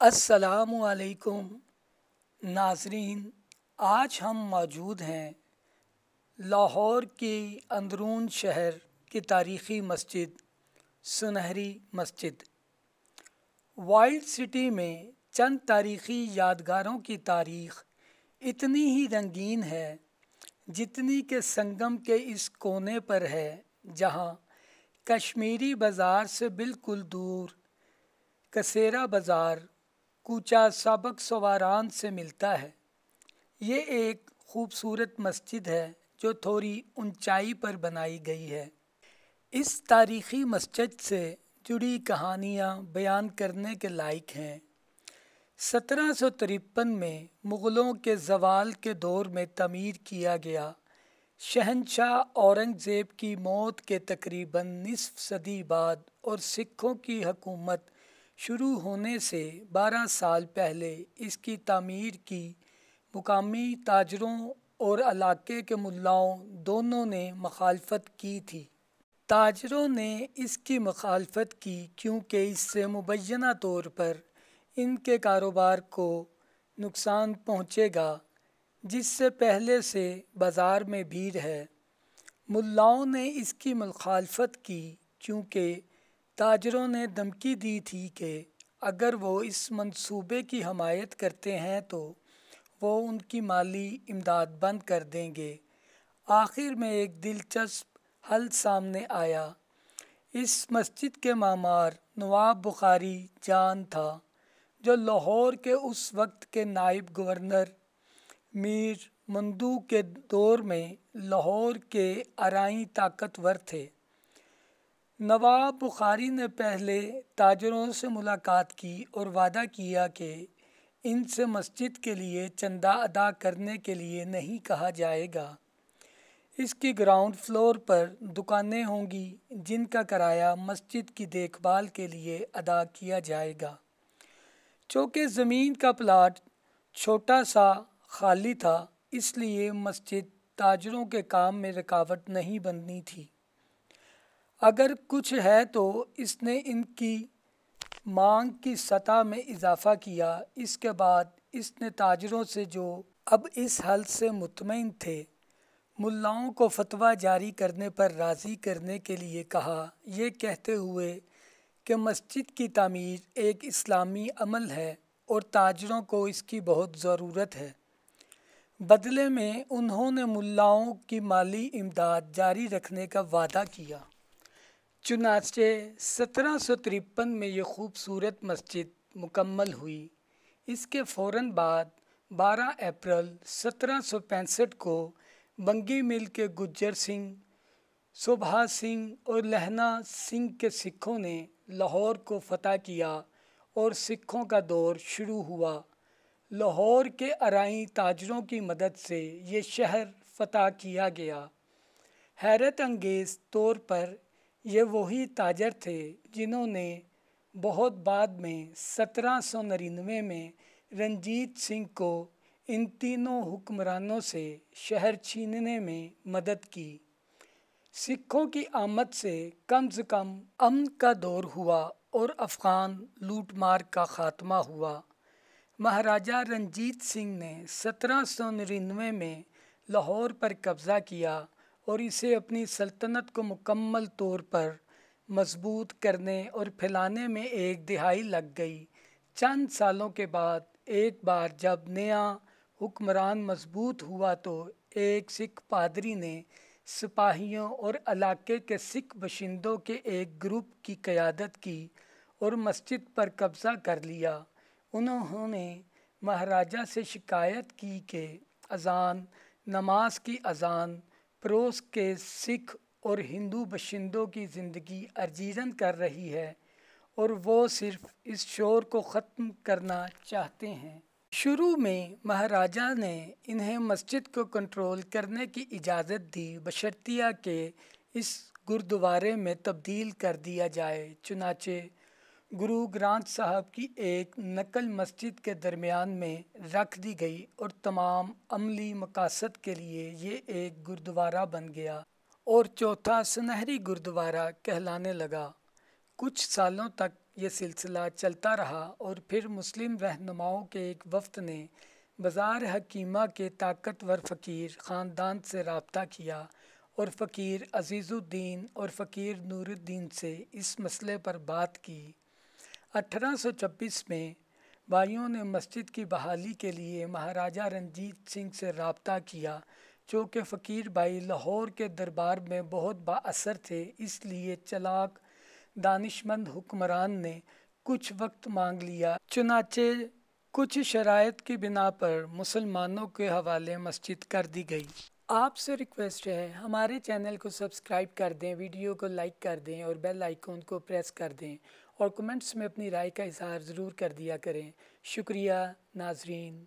अस्सलामुअलैकुम नाज़रीन। आज हम मौजूद हैं लाहौर की अंदरून शहर की तारीख़ी मस्जिद सुनहरी मस्जिद। वाइल्ड सिटी में चंद तारीख़ी यादगारों की तारीख़ इतनी ही रंगीन है जितनी के संगम के इस कोने पर है जहाँ कश्मीरी बाज़ार से बिल्कुल दूर कसेरा बाज़ार कूचा सबक सवारान से मिलता है। ये एक खूबसूरत मस्जिद है जो थोड़ी ऊंचाई पर बनाई गई है। इस तारीख़ी मस्जिद से जुड़ी कहानियाँ बयान करने के लायक हैं। 1753 में मुग़लों के ज़वाल के दौर में तमीर किया गया। शहंशाह औरंगज़ेब की मौत के तकरीबन निसफ सदी बाद और सिखों की हुकूमत शुरू होने से 12 साल पहले इसकी तामीर की मुकामी ताजरों और इलाके के मुल्लाओं दोनों ने मुखालफत की थी। ताजरों ने इसकी मुखालफत की क्योंकि इससे मुबैना तौर पर इनके कारोबार को नुकसान पहुँचेगा, जिससे पहले से बाज़ार में भीड़ है। मुल्लाओं ने इसकी मुखालफत की क्योंकि ताजरों ने धमकी दी थी कि अगर वो इस मंसूबे की हमायत करते हैं तो वो उनकी माली इमदाद बंद कर देंगे। आखिर में एक दिलचस्प हल सामने आया। इस मस्जिद के मामार नवाब बुखारी जान था, जो लाहौर के उस वक्त के नायब गवर्नर मीर मंदू के दौर में लाहौर के आराई ताकतवर थे। नवाब बुखारी ने पहले ताजरों से मुलाकात की और वादा किया कि इनसे मस्जिद के लिए चंदा अदा करने के लिए नहीं कहा जाएगा। इसकी ग्राउंड फ्लोर पर दुकानें होंगी जिनका किराया मस्जिद की देखभाल के लिए अदा किया जाएगा। चूँकि ज़मीन का प्लाट छोटा सा खाली था, इसलिए मस्जिद ताजरों के काम में रुकावट नहीं बननी थी। अगर कुछ है तो इसने इनकी मांग की सतह में इजाफा किया। इसके बाद इसने ताजरों से, जो अब इस हल से मुतमईन थे, मुल्लाओं को फतवा जारी करने पर राज़ी करने के लिए कहा, ये कहते हुए कि मस्जिद की तामीर एक इस्लामी अमल है और ताजरों को इसकी बहुत ज़रूरत है। बदले में उन्होंने मुल्लाओं की माली इमदाद जारी रखने का वादा किया। चुनाचे 1753 में ये खूबसूरत मस्जिद मुकम्मल हुई। इसके फ़ौरन बाद 12 अप्रैल 1765 को बंगी मिल के गुज्जर सिंह, सुभाष सिंह और लहना सिंह के सिखों ने लाहौर को फ़तह किया और सिखों का दौर शुरू हुआ। लाहौर के अराई ताजरों की मदद से ये शहर फ़तह किया गया। हैरत अंगेज़ तौर पर ये वही ताजर थे जिन्होंने बहुत बाद में 1799 में रंजीत सिंह को इन तीनों हुक्मरानों से शहर छीनने में मदद की। सिखों की आमद से कम अमन का दौर हुआ और अफ़गान लूटमार का ख़ात्मा हुआ। महाराजा रंजीत सिंह ने 1799 में लाहौर पर कब्ज़ा किया और इसे अपनी सल्तनत को मुकम्मल तौर पर मजबूत करने और फैलाने में एक दिहाई लग गई। चंद सालों के बाद एक बार जब नया हुक्मरान मजबूत हुआ तो एक सिख पादरी ने सिपाहियों और इलाके के सिख बशिंदों के एक ग्रुप की क़यादत की और मस्जिद पर कब्ज़ा कर लिया। उन्होंने महाराजा से शिकायत की कि अज़ान, नमाज की अज़ान पड़ोस के सिख और हिंदू बशिंदों की ज़िंदगी अर्जीरन कर रही है और वो सिर्फ इस शोर को ख़त्म करना चाहते हैं। शुरू में महाराजा ने इन्हें मस्जिद को कंट्रोल करने की इजाज़त दी, बशर्तिया कि इस गुरुद्वारे में तब्दील कर दिया जाए। चुनाचे गुरु ग्रंथ साहब की एक नकल मस्जिद के दरमियान में रख दी गई और तमाम अमली मकासद के लिए ये एक गुरुद्वारा बन गया और चौथा सुनहरी गुरुद्वारा कहलाने लगा। कुछ सालों तक ये सिलसिला चलता रहा और फिर मुस्लिम रहनुमाओं के एक वफ़द ने बाज़ार हकीमा के ताकतवर फ़कीर ख़ानदान से रब्ता किया और फ़कीर अज़ीज़ुद्दीन और फ़कीर नूरुद्दीन से इस मसले पर बात की। 1826 में भाइयों ने मस्जिद की बहाली के लिए महाराजा रंजीत सिंह से रब्ता किया, जो कि फ़कीर भाई लाहौर के दरबार में बहुत बाअसर थे। इसलिए चालाक दानिशमंद हुक्मरान ने कुछ वक्त मांग लिया। चुनाचे कुछ शराइत की बिना पर मुसलमानों के हवाले मस्जिद कर दी गई। आपसे रिक्वेस्ट है हमारे चैनल को सब्सक्राइब कर दें, वीडियो को लाइक कर दें और बेल आइकन को प्रेस कर दें और कमेंट्स में अपनी राय का इजहार ज़रूर कर दिया करें। शुक्रिया नाजरीन।